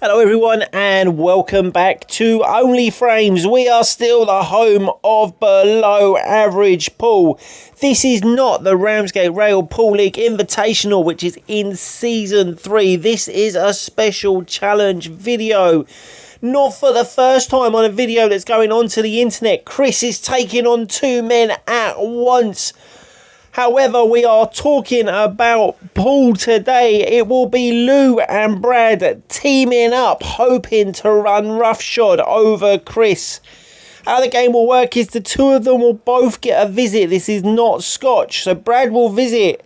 Hello everyone and welcome back to Only Frames. We are still the home of below average pool. This is not the Ramsgate Rail Pool League Invitational, which is in season 3. This is a special challenge video. Not for the first time on a video that's going onto the internet. Chris is taking on two men at once. However, we are talking about pool today. It will be Lou and Brad teaming up, hoping to run roughshod over Chris. How the game will work is the two of them will both get a visit. This is not Scotch, so Brad will visit.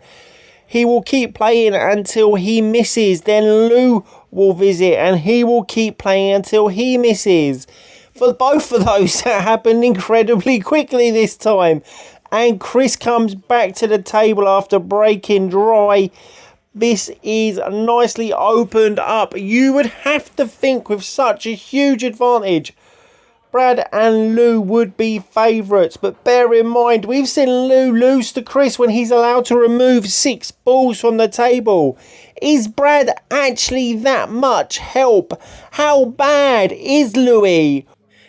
He will keep playing until he misses. Then Lou will visit and he will keep playing until he misses. For both of those, that happened incredibly quickly this time. And Chris comes back to the table after breaking dry. This is nicely opened up. You would have to think with such a huge advantage, Brad and Lou would be favourites. But bear in mind, we've seen Lou lose to Chris when he's allowed to remove 6 balls from the table. Is Brad actually that much help? How bad is Louis?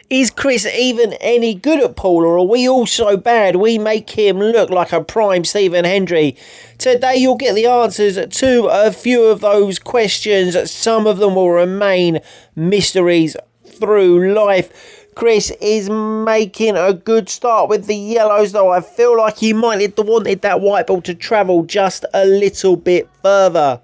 Is Chris even any good at pool, or are we all so bad we make him look like a prime Stephen Hendry? Today you'll get the answers to a few of those questions. Some of them will remain mysteries through life. Chris is making a good start with the yellows, though I feel like he might have wanted that white ball to travel just a little bit further.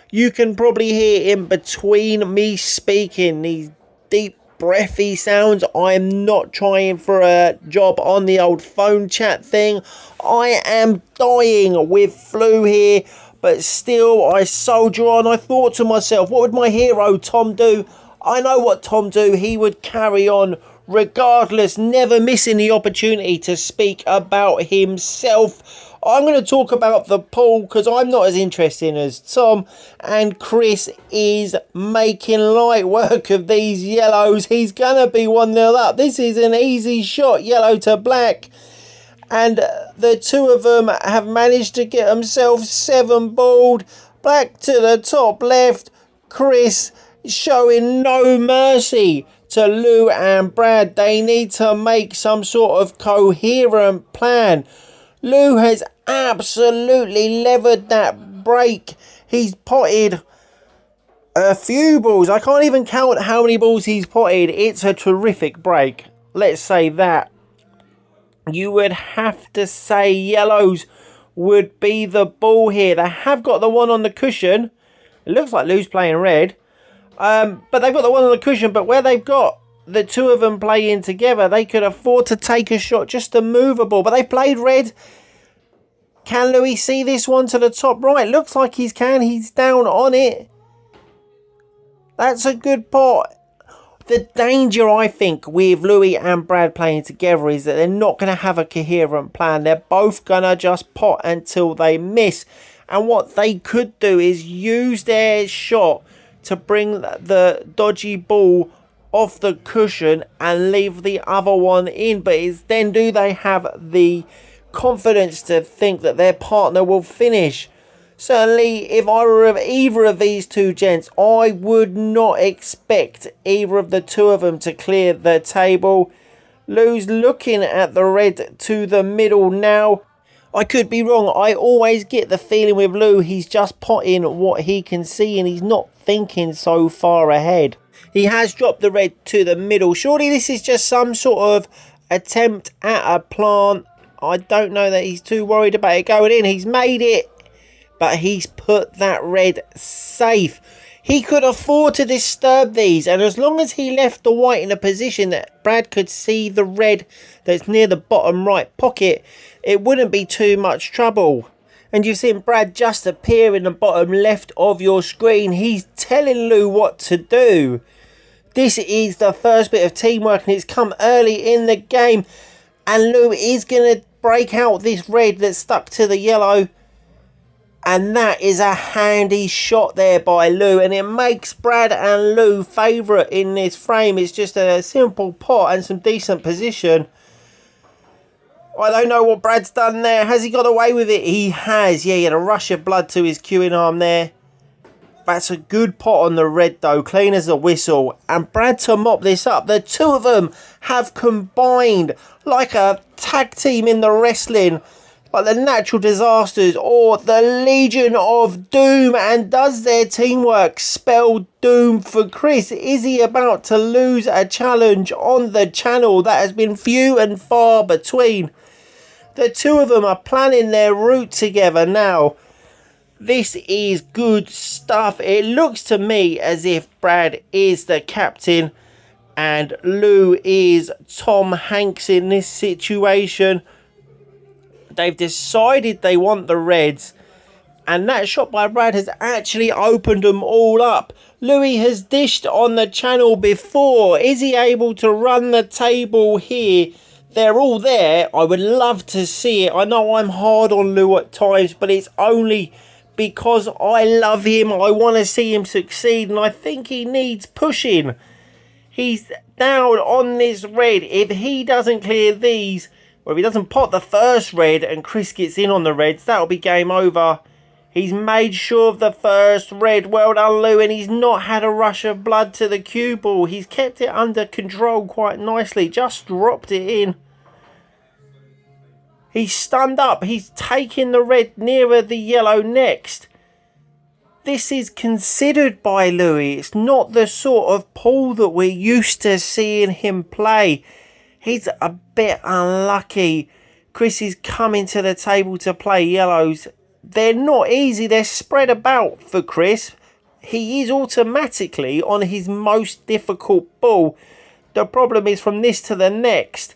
You can probably hear in between me speaking these deep breathy sounds. I'm not trying for a job on the old phone chat thing. I am dying with flu here, but still I soldier on. I thought to myself, what would my hero Tom do? I know what Tom do. He would carry on regardless, never missing the opportunity to speak about himself. I'm going to talk about the pool because I'm not as interesting as Tom, and Chris is making light work of these yellows. He's going to be 1-0 up. This is an easy shot, yellow to black, and the two of them have managed to get themselves 7 balled. Black to the top left. Chris showing no mercy to Lou and Brad. They need to make some sort of coherent plan. Lou has absolutely levered that break. He's potted a few balls. I can't even count how many balls he's potted. It's a terrific break. Let's say that. You would have to say yellows would be the ball here. They have got the one on the cushion. It looks like Lou's playing red. But they've got the one on the cushion. But where they've got the two of them playing together, they could afford to take a shot just to move a ball. But they played red. Can Louis see this one to the top right? Looks like he can. He's down on it. That's a good pot. The danger, I think, with Louis and Brad playing together is that they're not going to have a coherent plan. They're both going to just pot until they miss. And what they could do is use their shot to bring the dodgy ball off the cushion and leave the other one in. But then do they have the confidence to think that their partner will finish? Certainly, if I were either of these two gents, I would not expect either of the two of them to clear the table. Lou's looking at the red to the middle now. I could be wrong. I always get the feeling with Lou, he's just potting what he can see and he's not thinking so far ahead. He has dropped the red to the middle. Surely this is just some sort of attempt at a plant. I don't know that he's too worried about it going in. He's made it, but he's put that red safe. He could afford to disturb these, and as long as he left the white in a position that Brad could see the red that's near the bottom right pocket, it wouldn't be too much trouble. And you've seen Brad just appear in the bottom left of your screen. He's telling Lou what to do. This is the first bit of teamwork, and it's come early in the game. And Lou is going to break out this red that's stuck to the yellow. And that is a handy shot there by Lou. And it makes Brad and Lou favourite in this frame. It's just a simple pot and some decent position. I don't know what Brad's done there. Has he got away with it? He has. Yeah, he had a rush of blood to his cueing arm there. That's a good pot on the red though, clean as a whistle. And Brad to mop this up. The two of them have combined like a tag team in the wrestling, like the Natural Disasters or the Legion of Doom. And does their teamwork spell doom for Chris? Is he about to lose a challenge on the channel that has been few and far between? The two of them are planning their route together now. This is good stuff. It looks to me as if Brad is the captain and Lou is Tom Hanks in this situation. They've decided they want the reds, and that shot by Brad has actually opened them all up. Louis has dished on the channel before. Is he able to run the table here? They're all there. I would love to see it. I know I'm hard on Lou at times, but it's only because I love him. I want to see him succeed, and I think he needs pushing. He's down on this red. If he doesn't clear these, or if he doesn't pot the first red and Chris gets in on the reds, that'll be game over. He's made sure of the first red. Well done, Lou, and he's not had a rush of blood to the cue ball. He's kept it under control quite nicely, just dropped it in. He's stunned up. He's taking the red nearer the yellow next. This is considered by Louis. It's not the sort of pool that we're used to seeing him play. He's a bit unlucky. Chris is coming to the table to play yellows. They're not easy. They're spread about for Chris. He is automatically on his most difficult ball. The problem is from this to the next.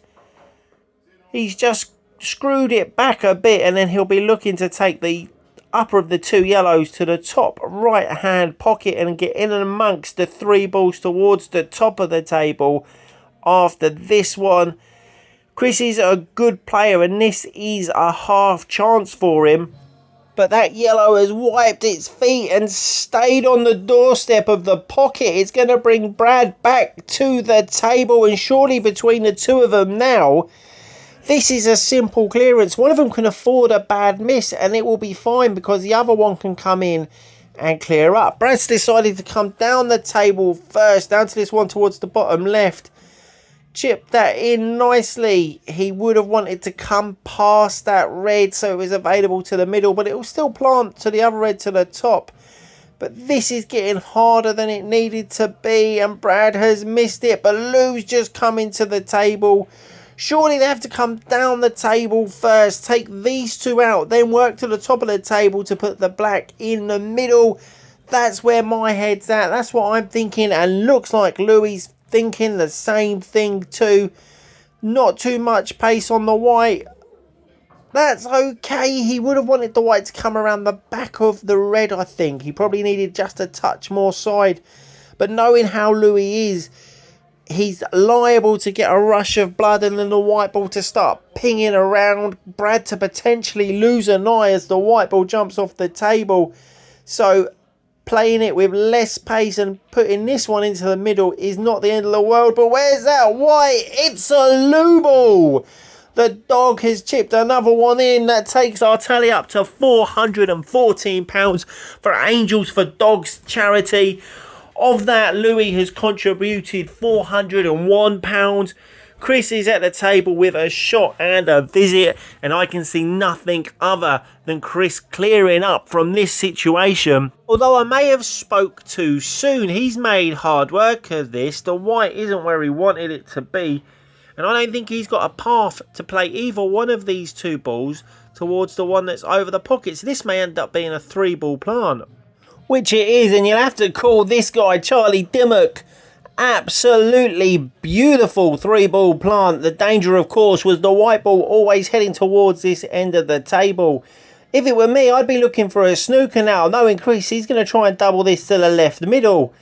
He's just screwed it back a bit, and then he'll be looking to take the upper of the two yellows to the top right hand pocket and get in amongst the three balls towards the top of the table. After this one, Chris is a good player, and this is a half chance for him, but that yellow has wiped its feet and stayed on the doorstep of the pocket. It's going to bring Brad back to the table, and surely between the two of them now, this is a simple clearance. One of them can afford a bad miss and it will be fine, because the other one can come in and clear up. Brad's decided to come down the table first, down to this one towards the bottom left. Chip that in nicely. He would have wanted to come past that red so it was available to the middle, but it will still plant to the other red to the top. But this is getting harder than it needed to be, and Brad has missed it. But Lou's just coming to the table. Surely they have to come down the table first, take these two out, then work to the top of the table to put the black in the middle. That's where my head's at. That's what I'm thinking, and looks like Louis thinking the same thing too. Not too much pace on the white. That's okay. He would have wanted the white to come around the back of the red, I think. He probably needed just a touch more side. But knowing how Louis is, he's liable to get a rush of blood and then the white ball to start pinging around. Brad to potentially lose an eye as the white ball jumps off the table. So playing it with less pace and putting this one into the middle is not the end of the world. But where's that white? It's a Lou ball. The dog has chipped another one in. That takes our tally up to £414 for Angels for Dogs charity. Of that, Louis has contributed £401. Chris is at the table with a shot and a visit, and I can see nothing other than Chris clearing up from this situation. Although I may have spoke too soon, he's made hard work of this. The white isn't where he wanted it to be, and I don't think he's got a path to play either one of these two balls towards the one that's over the pockets. This may end up being a 3-ball plant. Which it is, and you'll have to call this guy Charlie Dimmock. Absolutely beautiful 3-ball plant. The danger, of course, was the white ball always heading towards this end of the table. If it were me, I'd be looking for a snooker now, knowing Chris, he's going to try and double this to the left middle.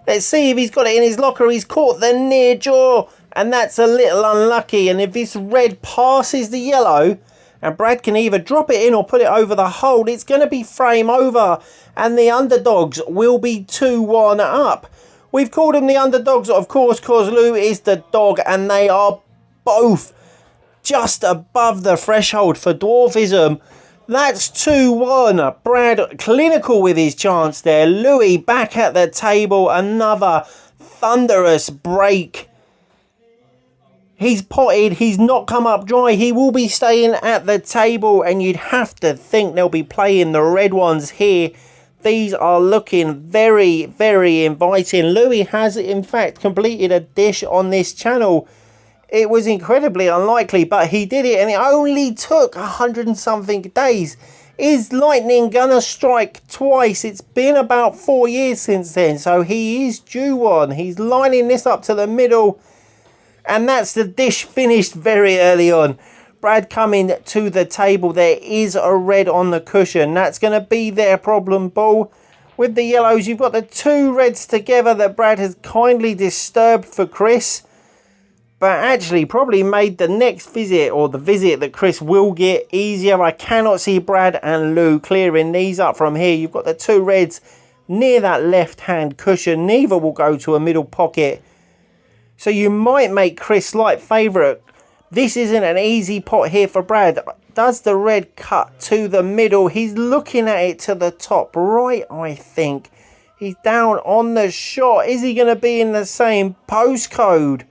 Let's see if he's got it in his locker. He's caught the near jaw, and that's a little unlucky. And if this red passes the yellow, and Brad can either drop it in or put it over the hole, it's going to be frame over, and the underdogs will be 2-1 up. We've called them the underdogs, of course, because Lou is the dog, and they are both just above the threshold for dwarfism. That's 2-1. Brad clinical with his chance there. Louis back at the table. Another thunderous break. He's potted. He's not come up dry. He will be staying at the table, and you'd have to think they'll be playing the red ones here. These are looking very, very inviting. Louis has, in fact, completed a dish on this channel. It was incredibly unlikely, but he did it, and it only took 100 and something days. Is lightning gonna strike twice? It's been about 4 years since then, so he is due one. He's lining this up to the middle, and that's the dish finished very early on. Brad coming to the table. There is a red on the cushion. That's going to be their problem ball. With the yellows, you've got the two reds together that Brad has kindly disturbed for Chris. But actually probably made the next visit, or the visit that Chris will get, easier. I cannot see Brad and Lou clearing these up from here. You've got the two reds near that left-hand cushion. Neither will go to a middle pocket. So you might make Chris slight favourite. This isn't an easy pot here for Brad. Does the red cut to the middle? He's looking at it to the top right, I think. He's down on the shot. Is he going to be in the same postcode?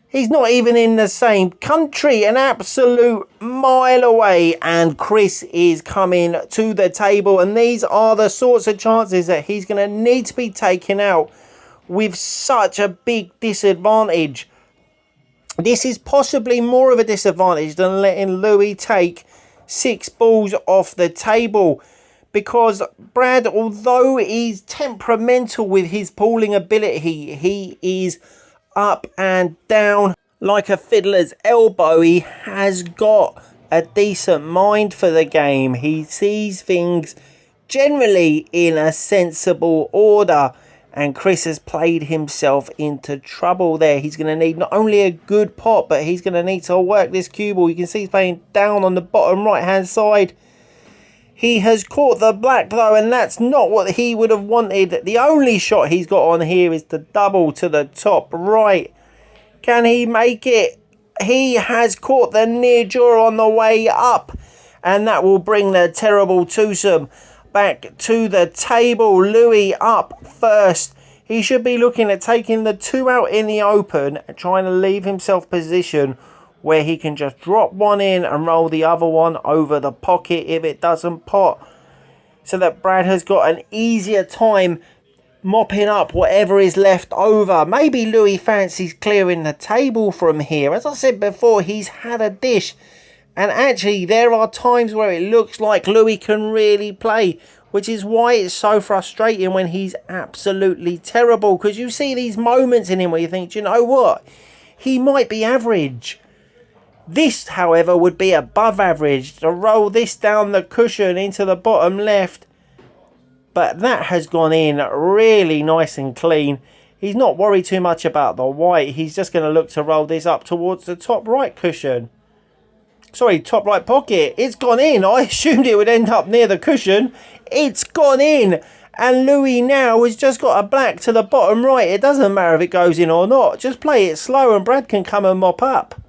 He's not even in the same country. An absolute mile away. And Chris is coming to the table. And these are the sorts of chances that he's going to need to be taken out with such a big disadvantage. This is possibly more of a disadvantage than letting Louis take 6 balls off the table, because Brad, although he's temperamental with his pooling ability, he is up and down like a fiddler's elbow. He has got a decent mind for the game. He sees things generally in a sensible order. And Chris has played himself into trouble there. He's going to need not only a good pot, but he's going to need to work this cue ball. You can see he's playing down on the bottom right-hand side. He has caught the black, though, and that's not what he would have wanted. The only shot he's got on here is the double to the top right. Can he make it? He has caught the near draw on the way up, and that will bring the terrible twosome back to the table. Louis up first. He should be looking at taking the 2 out in the open and trying to leave himself position where he can just drop one in and roll the other one over the pocket if it doesn't pot, so that Brad has got an easier time mopping up whatever is left over. Maybe Louis fancies clearing the table from here. As I said before, he's had a dish. And actually, there are times where it looks like Louis can really play, which is why it's so frustrating when he's absolutely terrible. Because you see these moments in him where you think, do you know what? He might be average. This, however, would be above average. To roll this down the cushion into the bottom left. But that has gone in really nice and clean. He's not worried too much about the white. He's just going to look to roll this up towards the top right cushion. Sorry, top right pocket. It's gone in. I assumed it would end up near the cushion. It's gone in. And Louis now has just got a black to the bottom right. It doesn't matter if it goes in or not. Just play it slow and Brad can come and mop up.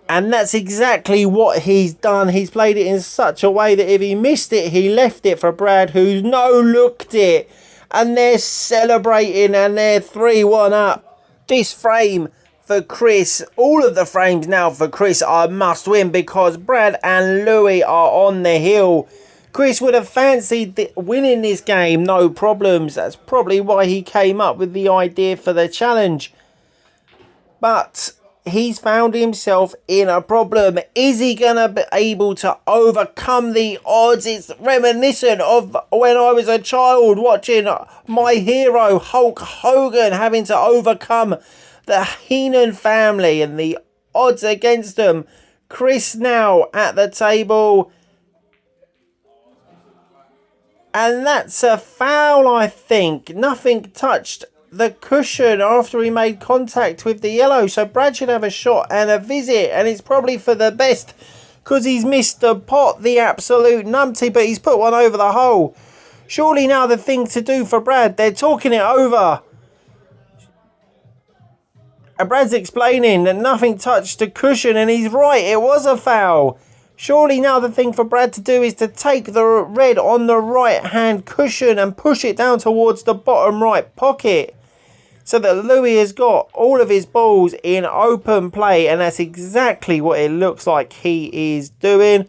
And that's exactly what he's done. He's played it in such a way that if he missed it, he left it for Brad, who's no-looked it. And they're celebrating and they're 3-1 up. This frame for Chris, all of the frames now for Chris are must win, because Brad and Louis are on the hill. Chris would have fancied winning this game, no problems. That's probably why he came up with the idea for the challenge. But he's found himself in a problem. Is he going to be able to overcome the odds? It's reminiscent of when I was a child watching my hero Hulk Hogan having to overcome the Heenan family and the odds against them. Chris now at the table. And that's a foul, I think. Nothing touched the cushion after he made contact with the yellow. So Brad should have a shot and a visit. And it's probably for the best, because he's missed the pot, the absolute numpty. But he's put one over the hole. Surely now the thing to do for Brad. They're talking it over. And Brad's explaining that nothing touched the cushion, and he's right, it was a foul. Surely now the thing for Brad to do is to take the red on the right hand cushion and push it down towards the bottom right pocket, so that Louis has got all of his balls in open play, and that's exactly what it looks like he is doing.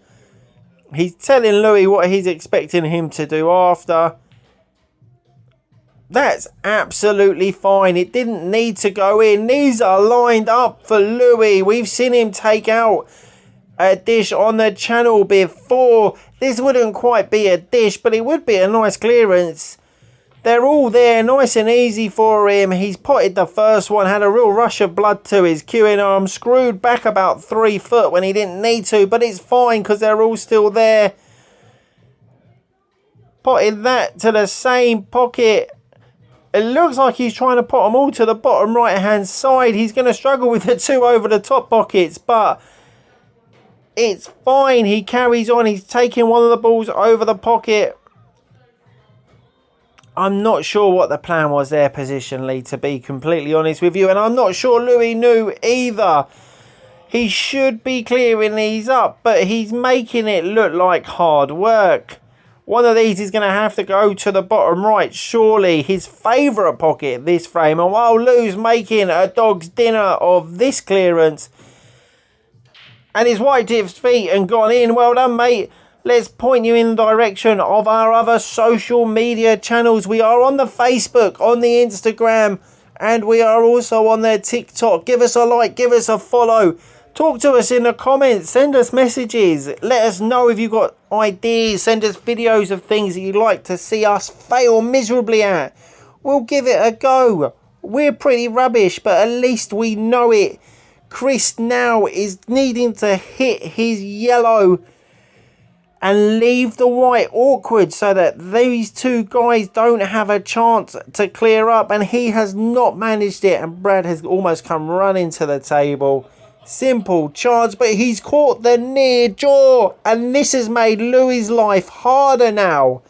He's telling Louis what he's expecting him to do after. That's absolutely fine. It didn't need to go in. These are lined up for Louis. We've seen him take out a dish on the channel before. This wouldn't quite be a dish, but it would be a nice clearance. They're all there, nice and easy for him. He's potted the first one, had a real rush of blood to his cueing arm, screwed back about 3 foot when he didn't need to, but it's fine because they're all still there. Potted that to the same pocket. It looks like he's trying to pot them all to the bottom right hand side. He's going to struggle with the 2 over the top pockets, but it's fine. He carries on. He's taking one of the balls over the pocket. I'm not sure what the plan was there positionally, to be completely honest with you. And I'm not sure Louis knew either. He should be clearing these up, but he's making it look like hard work. One of these is going to have to go to the bottom right, surely. His favourite pocket, this frame. And while Lou's making a dog's dinner of this clearance, and his white tips feet and gone in. Well done, mate. Let's point you in the direction of our other social media channels. We are on the Facebook, on the Instagram, and we are also on their TikTok. Give us a like, give us a follow. Talk to us in the comments. Send us messages. Let us know if you've got ideas. Send us videos of things that you'd like to see us fail miserably at. We'll give it a go. We're pretty rubbish, but at least we know it. Chris now is needing to hit his yellow and leave the white awkward so that these 2 guys don't have a chance to clear up, and he has not managed it, and Brad has almost come running to the table. Simple charge, but he's caught the near jaw, and this has made Louis' life harder now.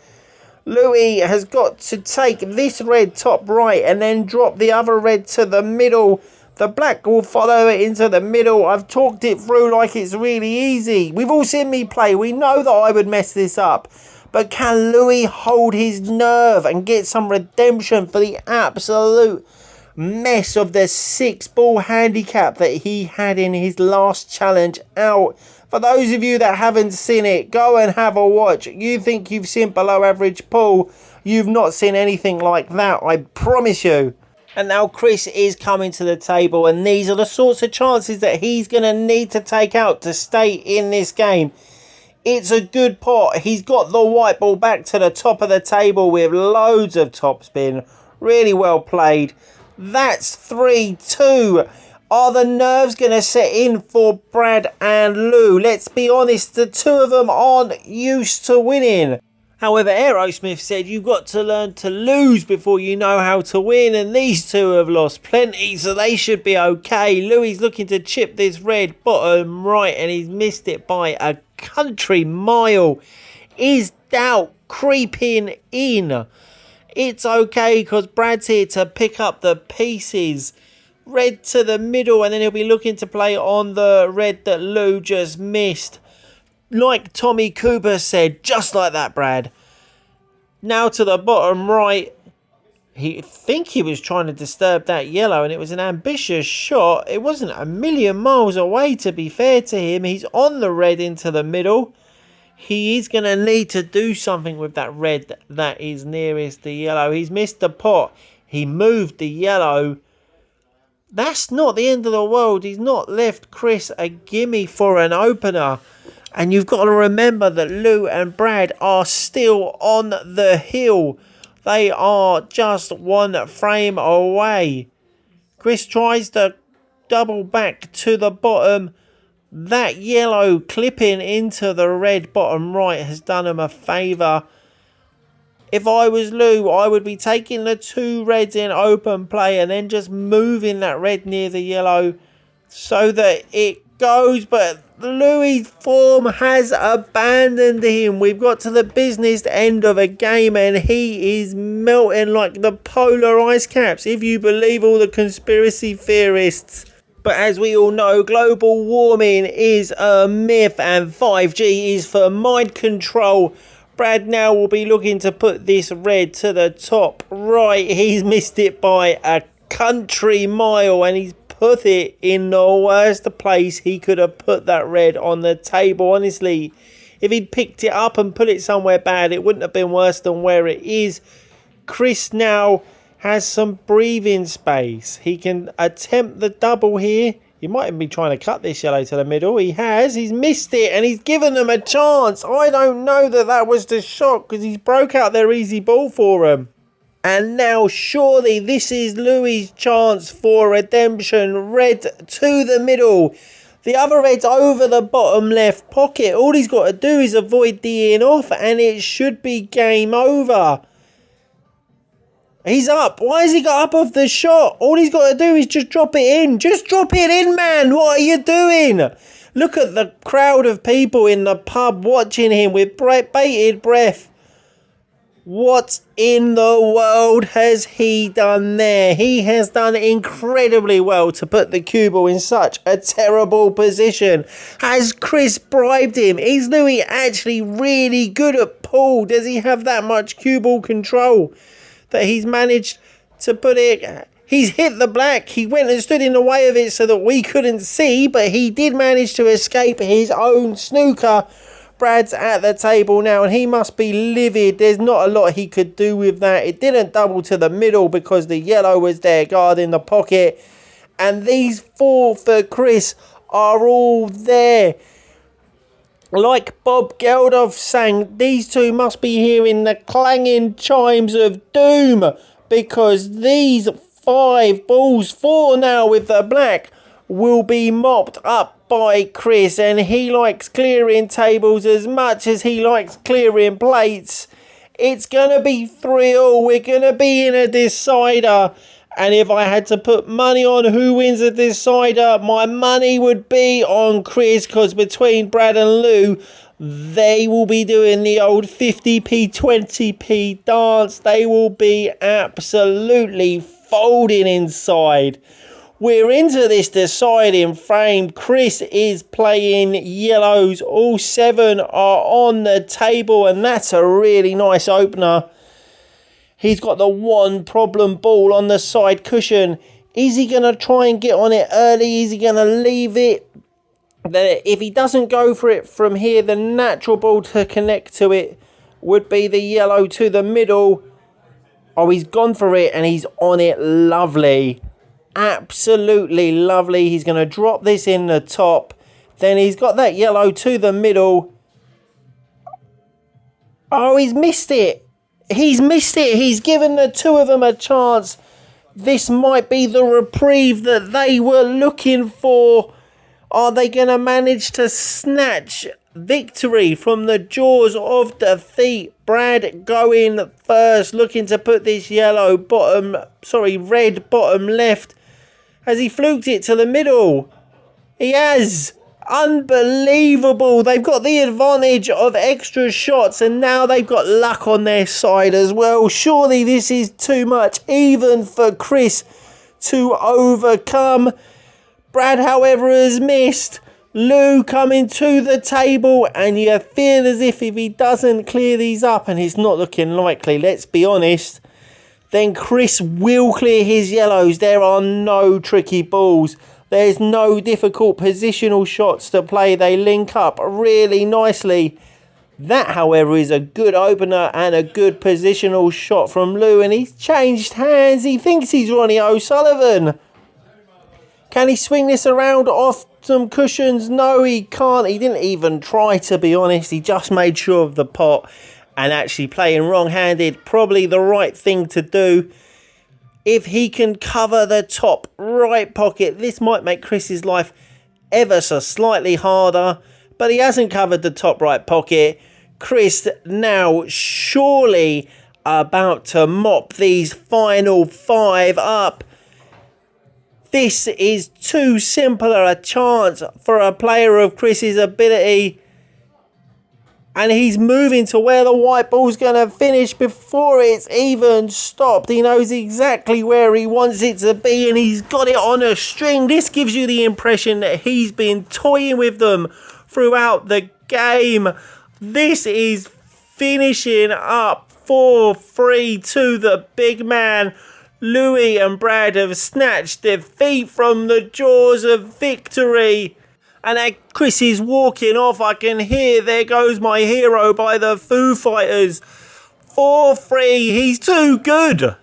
Louis has got to take this red top right and then drop the other red to the middle. The black will follow it into the middle. I've talked it through like it's really easy. We've all seen me play. We know that I would mess this up. But can Louis hold his nerve and get some redemption for the absolute mess of the 6-ball handicap that he had in his last challenge out? For those of you that haven't seen it, go and have a watch. You think you've seen below average pool. You've not seen anything like that, I promise you. And now Chris is coming to the table, and these are the sorts of chances that he's going to need to take out to stay in this game. It's a good pot. He's got the white ball back to the top of the table with loads of topspin. Really well played. That's 3-2. Are the nerves going to set in for Brad and Lou? Let's be honest, the 2 of them aren't used to winning. However, Aerosmith said you've got to learn to lose before you know how to win, and these 2 have lost plenty, so they should be okay. Louis looking to chip this red bottom right, and he's missed it by a country mile. Is doubt creeping in? It's okay because Brad's here to pick up the pieces. Red to the middle, and then he'll be looking to play on the red that Lou just missed. Like Tommy Cooper said, just like that, Brad. Now to the bottom right. I think he was trying to disturb that yellow, and it was an ambitious shot. It wasn't a million miles away, to be fair to him. He's on the red into the middle. He is going to need to do something with that red that is nearest the yellow. He's missed the pot. He moved the yellow. That's not the end of the world. He's not left Chris a gimme for an opener. And you've got to remember that Lou and Brad are still on the hill. They are just 1 frame away. Chris tries to double back to the bottom. That yellow clipping into the red bottom right has done him a favour. If I was Lou, I would be taking the 2 reds in open play and then just moving that red near the yellow so that it goes. But Louis' form has abandoned him. We've got to the business end of a game and he is melting like the polar ice caps, if you believe all the conspiracy theorists. But as we all know, global warming is a myth and 5G is for mind control. Brad now will be looking to put this red to the top right. He's missed it by a country mile and he's put it in the worst place he could have put that red on the table. Honestly, if he'd picked it up and put it somewhere bad, it wouldn't have been worse than where it is. Chris now has some breathing space. He can attempt the double here. He might even be trying to cut this yellow to the middle. He has. He's missed it and he's given them a chance. I don't know that was the shot because he's broke out their easy ball for him. And now surely this is Louis' chance for redemption. Red to the middle. The other red's over the bottom left pocket. All he's got to do is avoid the in off and it should be game over. He's up. Why has he got up off the shot? All he's got to do is just drop it in. Just drop it in, man. What are you doing? Look at the crowd of people in the pub watching him with bated breath. What in the world has he done there? He has done incredibly well to put the cue ball in such a terrible position. Has Chris bribed him? Is Louis actually really good at pool? Does he have that much cue ball control that he's managed to put it? He's hit the black. He went and stood in the way of it so that we couldn't see, but he did manage to escape his own snooker. Brad's at the table now and he must be livid. There's not a lot he could do with that. It didn't double to the middle because the yellow was there guarding the pocket. And these four for Chris are all there. Like Bob Geldof sang, these two must be hearing the clanging chimes of doom because these 5 balls, 4 now with the black, will be mopped up by Chris, and he likes clearing tables as much as he likes clearing plates. It's gonna be 3-all. We're gonna be in a decider, and if I had to put money on who wins a decider, my money would be on Chris, because between Brad and Lou, they will be doing the old 50p 20p dance. They will be absolutely folding inside. We're into this deciding frame. Chris is playing yellows. All 7 are on the table, and that's a really nice opener. He's got the one problem ball on the side cushion. Is he going to try and get on it early? Is he going to leave it? If he doesn't go for it from here, the natural ball to connect to it would be the yellow to the middle. Oh, he's gone for it and he's on it. Lovely. Absolutely lovely. He's going to drop this in the top. Then he's got that yellow to the middle. Oh, he's missed it. He's missed it. He's given the 2 of them a chance. This might be the reprieve that they were looking for. Are they going to manage to snatch victory from the jaws of defeat? Brad going first, looking to put this red bottom left. Has he fluked it to the middle? He has. Unbelievable. They've got the advantage of extra shots and now they've got luck on their side as well. Surely this is too much even for Chris to overcome. Brad, however, has missed. Lou coming to the table, and you feel as if he doesn't clear these up, and it's not looking likely, let's be honest, then Chris will clear his yellows. There are no tricky balls. There's no difficult positional shots to play. They link up really nicely. That, however, is a good opener and a good positional shot from Lou, and he's changed hands. He thinks he's Ronnie O'Sullivan. Can he swing this around off some cushions? No, he can't. He didn't even try, to be honest. He just made sure of the pot, and actually playing wrong-handed, probably the right thing to do. If he can cover the top right pocket, this might make Chris's life ever so slightly harder, but he hasn't covered the top right pocket. Chris now surely about to mop these final 5 up. This is too simple a chance for a player of Chris's ability. And he's moving to where the white ball's going to finish before it's even stopped. He knows exactly where he wants it to be, and he's got it on a string. This gives you the impression that he's been toying with them throughout the game. This is finishing up 4-3 to the big man. Louis and Brad have snatched defeat from the jaws of victory. And as Chris is walking off, I can hear There Goes My Hero by the Foo Fighters. 4-3, he's too good.